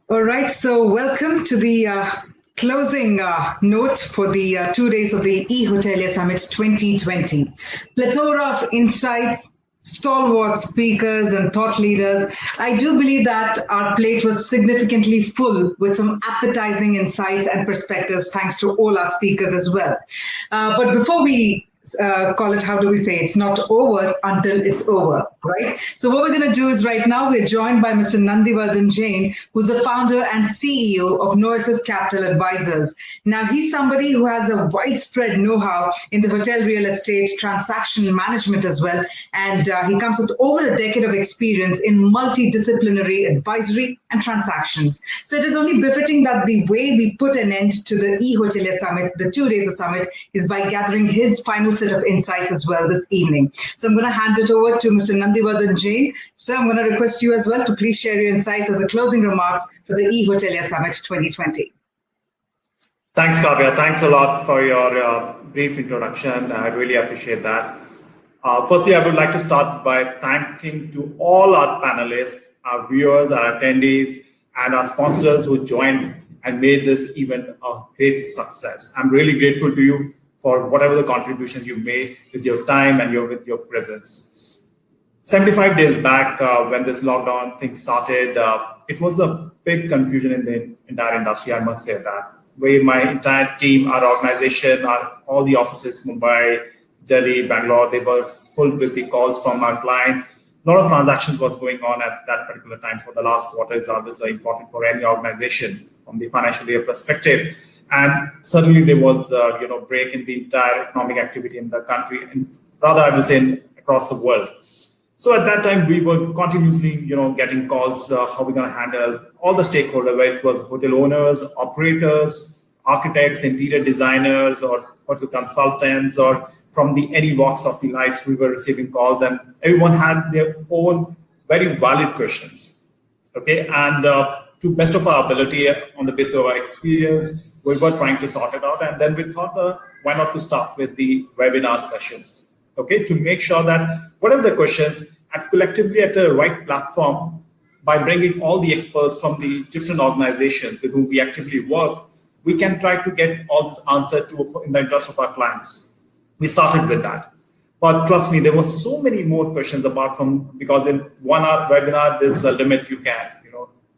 All right, so welcome to the closing note for the 2 days of the eHotelia Summit 2020. Plethora of insights, stalwart speakers, and thought leaders. I do believe that our plate was significantly full with some appetizing insights and perspectives, thanks to all our speakers as well. But before we call it, how do we say, it's not over until it's over, right? So what we're going to do is right now we're joined by Mr. Nandivardhan Jain, who's the founder and CEO of Noesis Capital Advisors. Now he's somebody who has a widespread know-how in the hotel real estate transaction management as well, and he comes with over a decade of experience in multidisciplinary advisory and transactions. So it is only befitting that the way we put an end to the eHotelia Summit, the 2 days of summit, is by gathering his final set of insights as well this evening. So I'm going to hand it over to Mr. Nandivardhan Jain. So I'm going to request you as well to please share your insights as a closing remarks for the eHotelia Summit 2020. Thanks, Kavya. Thanks a lot for your brief introduction. I really appreciate that. Firstly, I would like to start by thanking to all our panelists, our viewers, our attendees, and our sponsors who joined and made this event a great success. I'm really grateful to you for whatever the contributions you made with your time and with your presence. 75 days back, when this lockdown thing started, it was a big confusion in the entire industry, I must say that. Where my entire team, our organization, all the offices, Mumbai, Delhi, Bangalore, they were full with the calls from our clients. A lot of transactions was going on at that particular time. For the last quarter is always important for any organization from the financial year perspective. And suddenly there was break in the entire economic activity in the country, and rather I will say across the world. So at that time we were continuously getting calls, how we're going to handle all the stakeholders, whether it was hotel owners, operators, architects, interior designers, or hotel consultants, or from any walks of the lives. We were receiving calls, and everyone had their own very valid questions. Okay, and to best of our ability, on the basis of our experience, we were trying to sort it out. And then we thought, why not to start with the webinar sessions? Okay, to make sure that whatever the questions, and collectively at the right platform, by bringing all the experts from the different organizations with whom we actively work, we can try to get all this answered in the interest of our clients. We started with that. But trust me, there were so many more questions apart from, because in 1 hour webinar, there's a limit you can,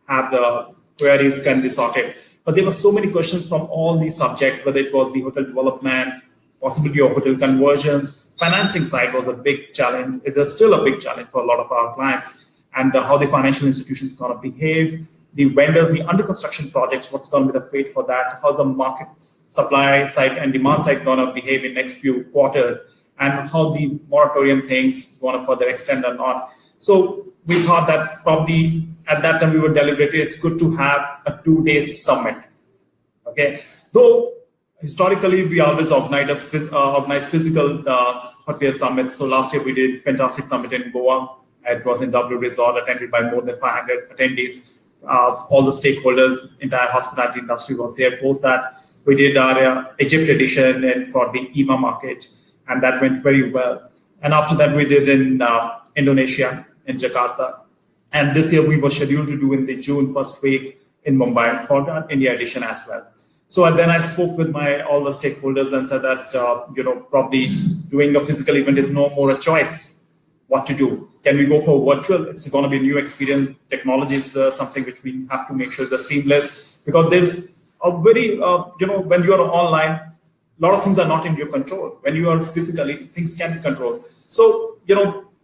have the queries can be sorted. But there were so many questions from all these subjects, whether it was the hotel development, possibility of hotel conversions. Financing side was a big challenge. It is still a big challenge for a lot of our clients, and how the financial institutions going to behave, the vendors, the under construction projects, what's going to be the fate for that, how the market supply side and demand side going to behave in next few quarters, and how the moratorium things going to further extend or not. So we thought that probably at that time we were deliberating, it's good to have a 2-day summit. Okay, though historically we always organize physical hotel summits. So last year we did fantastic summit in Goa. It was in W Resort, attended by more than 500 attendees. All the stakeholders, entire hospitality industry was there. Post that, we did our Egypt edition and for the EMA market, and that went very well. And after that, we did in Indonesia, in Jakarta. And this year, we were scheduled to do in the June first week in Mumbai for the India edition as well. So then I spoke with all the stakeholders and said that, probably doing a physical event is no more a choice. What to do? Can we go for virtual? It's going to be a new experience. Technology is something which we have to make sure is seamless, because there's a very, when you are online, a lot of things are not in your control. When you are physically, things can be controlled. So,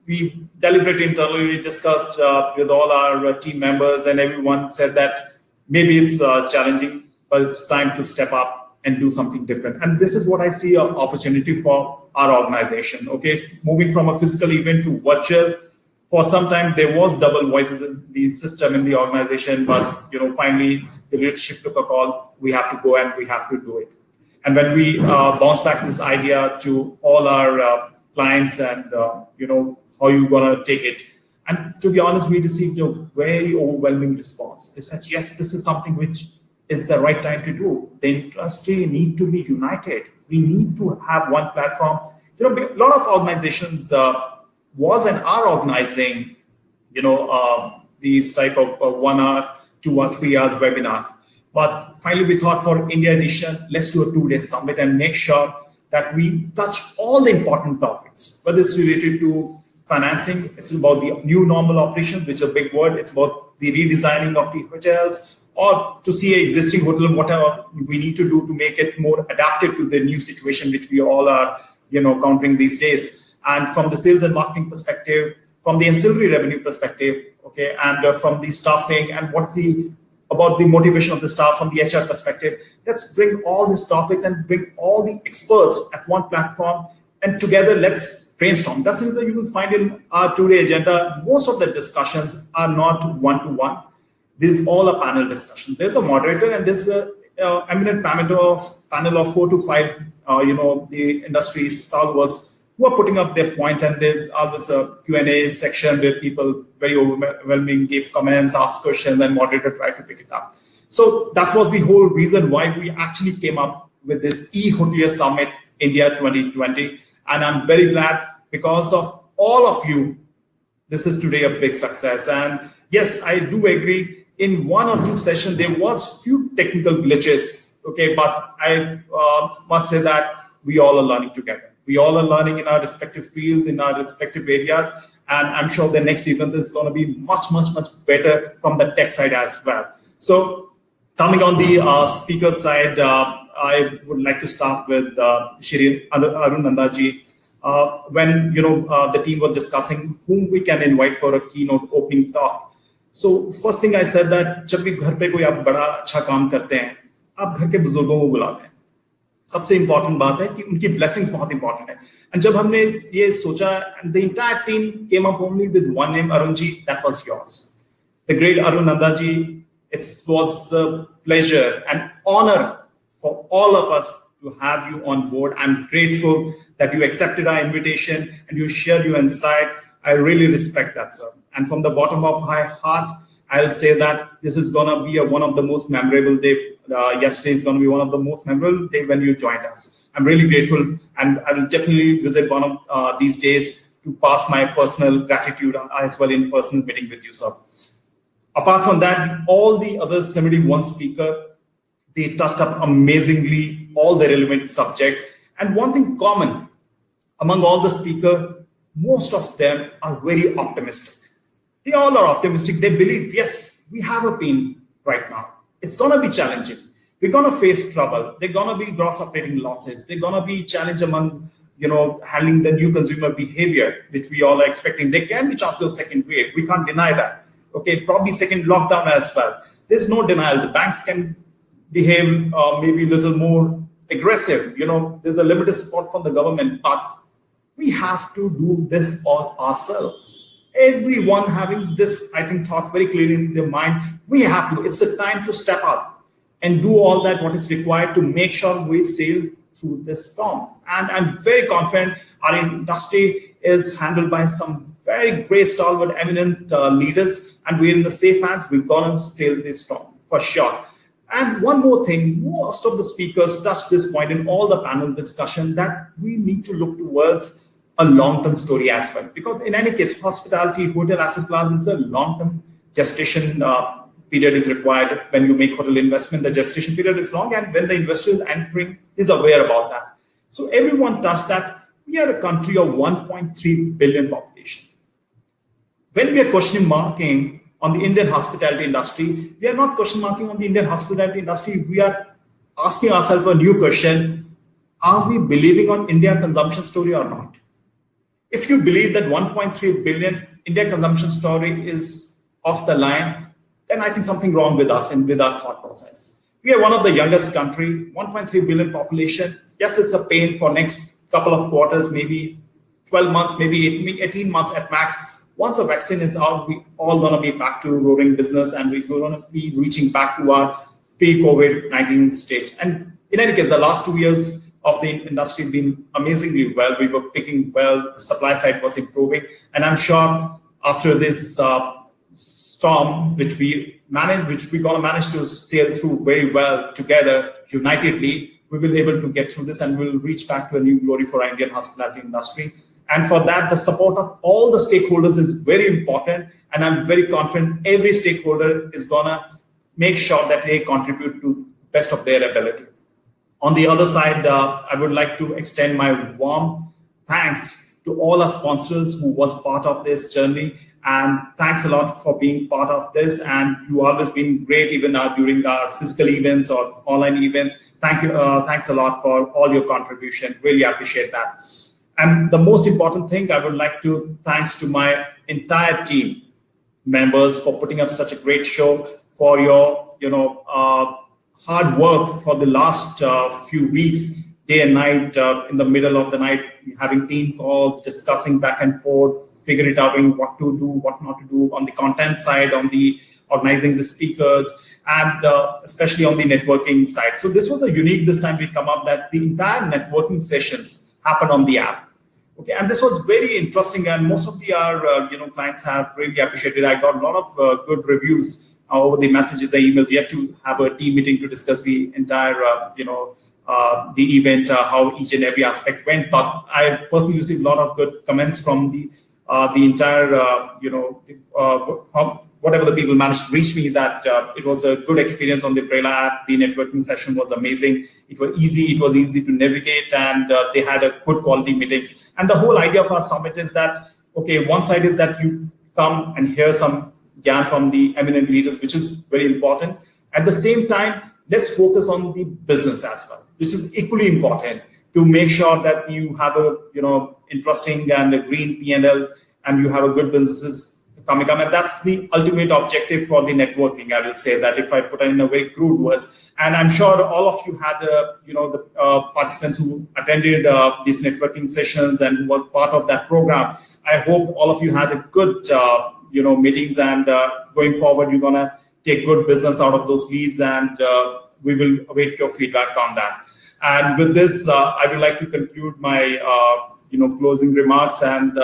we deliberated internally, we discussed with all our team members, and everyone said that maybe it's challenging, but it's time to step up and do something different. And this is what I see an opportunity for our organization. Okay, moving from a physical event to virtual. For some time, there was double voices in the system in the organization, but finally the leadership took a call. We have to go and we have to do it. And when we bounce back this idea to all our clients and how you gonna take it, and to be honest, we received a very overwhelming response. They said, yes, this is something which is the right time to do. The industry need to be united. We need to have one platform. A lot of organizations was and are organizing, these type of 1 hour 2 or 3 hours webinars. But finally, we thought for India edition, let's do a 2-day summit and make sure that we touch all the important topics, whether it's related to financing, it's about the new normal operations, which is a big word, it's about the redesigning of the hotels, or to see an existing hotel, whatever we need to do to make it more adaptive to the new situation, which we all are, countering these days. And from the sales and marketing perspective, from the ancillary revenue perspective, okay, and from the staffing and about the motivation of the staff from the HR perspective. Let's bring all these topics and bring all the experts at one platform, and together let's brainstorm. That's the reason you will find in our 2-day agenda, most of the discussions are not one-to-one. This is all a panel discussion. There's a moderator and there's a eminent panel of 4 to 5, the industry stalwarts who are putting up their points, and there's always a Q&A section where people very overwhelming give comments, ask questions, and moderator try to pick it up. So that was the whole reason why we actually came up with this eHotelier Summit India 2020. And I'm very glad because of all of you, this is today a big success. And yes, I do agree, in 1 or 2 sessions, there was few technical glitches, okay, but I must say that we all are learning together. We all are learning in our respective fields, in our respective areas, and I'm sure the next event is going to be much, much, much better from the tech side as well. So coming on the speaker side, I would like to start with Shri Arun Nandaji. When the team was discussing whom we can invite for a keynote opening talk. So first thing I said that जब भी घर पे कोई आप बड़ा अच्छा काम करते हैं, आप घर के बुजुर्गों को बुलाते हैं. सबसे इंपॉर्टेंट बात है कि उनकी ब्लेसिंग्स बहुत इंपॉर्टेंट है. एंड जब हमने ये सोचा, the entire team came up only with one name, Arun ji, that was yours. The great Arun Nanda ji, it was a pleasure and honor for all of us to have you on board. I'm grateful that you accepted our invitation and you shared your insight. I really respect that, sir. And from the bottom of my heart, I'll say that this is going to be one of the most memorable days. Yesterday is going to be one of the most memorable days when you joined us. I'm really grateful, and I will definitely visit one of these days to pass my personal gratitude as well in personal meeting with you, sir. Apart from that, all the other 71 speakers, they touched up amazingly all the relevant subject. And one thing common among all the speakers, most of them are very optimistic. They all are optimistic. They believe, yes, we have a pain right now. It's going to be challenging. We're going to face trouble. They're going to be gross operating losses. They're going to be challenge among, handling the new consumer behavior, which we all are expecting. There can be chances of second wave. We can't deny that. Okay, probably second lockdown as well. There's no denial. The banks can behave maybe a little more aggressive. There's a limited support from the government, but we have to do this all ourselves. Everyone having this, I think, thought very clearly in their mind. We have to. It's a time to step up and do all that what is required to make sure we sail through this storm. And I'm very confident our industry is handled by some very great, stalwart, eminent leaders, and we're in the safe hands. We're gonna sail this storm for sure. And one more thing, most of the speakers touched this point in all the panel discussion, that we need to look towards a long-term story as well. Because in any case, hospitality, hotel asset class is a long-term gestation period is required. When you make hotel investment, the gestation period is long, and when the investor is entering, is aware about that. So everyone touched that we are a country of 1.3 billion population. When we are question marking on the Indian hospitality industry, we are not question marking on the Indian hospitality industry. We are asking ourselves a new question: are we believing on India consumption story or not? If you believe that 1.3 billion India consumption story is off the line, then I think something wrong with us and with our thought process. We are one of the youngest country, 1.3 billion population. Yes, it's a pain for next couple of quarters, maybe 12 months, maybe 18 months at max. Once the vaccine is out, we all gonna be back to roaring business, and we're gonna be reaching back to our pre-COVID-19 state. And in any case, the last 2 years of the industry been amazingly well. We were picking well, the supply side was improving. And I'm sure after this storm, which we're gonna manage to sail through very well together, unitedly, we will be able to get through this, and we'll reach back to a new glory for our Indian hospitality industry. And for that, the support of all the stakeholders is very important. And I'm very confident every stakeholder is gonna make sure that they contribute to best of their ability. On the other side, I would like to extend my warm thanks to all our sponsors who was part of this journey. And thanks a lot for being part of this. And you always been great, even during our physical events or online events. Thank you. Thanks a lot for all your contribution. Really appreciate that. And the most important thing, I would like to thanks to my entire team members for putting up such a great show, for your hard work for the last few weeks, day and night, in the middle of the night, having team calls, discussing back and forth, figure it out, what to do, what not to do on the content side, on the organizing the speakers, and especially on the networking side. So this was a unique this time we come up that the entire networking sessions happened on the app. Okay, and this was very interesting, and most of our clients have really appreciated. I got a lot of good reviews over the messages, the emails. Yet to have a team meeting to discuss the entire the event, how each and every aspect went. But I personally received a lot of good comments from the entire whatever the people managed to reach me, that it was a good experience on the Prela app. The networking session was amazing. It was easy to navigate, and they had a good quality meetings. And the whole idea of our summit is that, okay, one side is that you come and hear some yarn from the eminent leaders, which is very important. At the same time, let's focus on the business as well, which is equally important, to make sure that you have a interesting and a green P&L, and you have a good businesses coming up. And that's the ultimate objective for the networking. I will say that, if I put it in a very crude words. And I'm sure all of you had the participants who attended these networking sessions and who was part of that program. I hope all of you had a good meetings, and going forward you're gonna take good business out of those leads, and we will await your feedback on that. And with this, I would like to conclude my closing remarks. And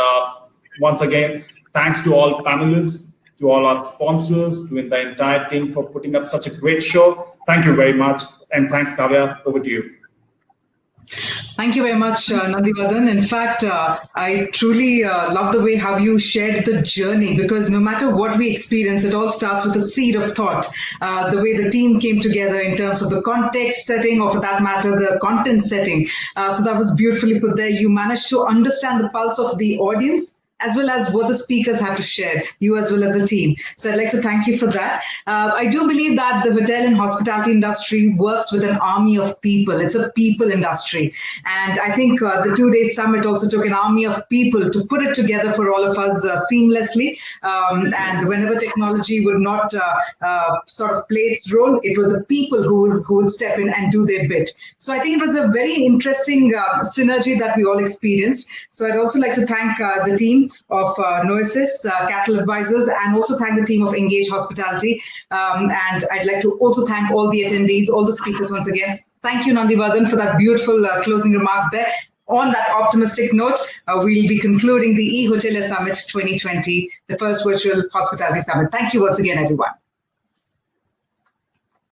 once again, thanks to all panelists, to all our sponsors, to the entire team for putting up such a great show. Thank you very much. And thanks, Kavya. Over to you. Thank you very much, Nandivardhan. In fact, I truly love the way how you shared the journey, because no matter what we experience, it all starts with a seed of thought. The way the team came together in terms of the context setting, or for that matter, the content setting. So that was beautifully put there. You managed to understand the pulse of the audience, as well as what the speakers have to share, you as well as a team. So I'd like to thank you for that. I do believe that the hotel and hospitality industry works with an army of people. It's a people industry. And I think the 2-day summit also took an army of people to put it together for all of us seamlessly. And whenever technology would not sort of play its role, it was the people who would step in and do their bit. So I think it was a very interesting synergy that we all experienced. So I'd also like to thank the team of Noesis Capital Advisors, and also thank the team of Engage Hospitality. And I'd like to also thank all the attendees, all the speakers once again. Thank you, Nandivardhan, for that beautiful closing remarks there. On that optimistic note, we'll be concluding the eHotelier Summit 2020, the first virtual hospitality summit. Thank you once again, everyone.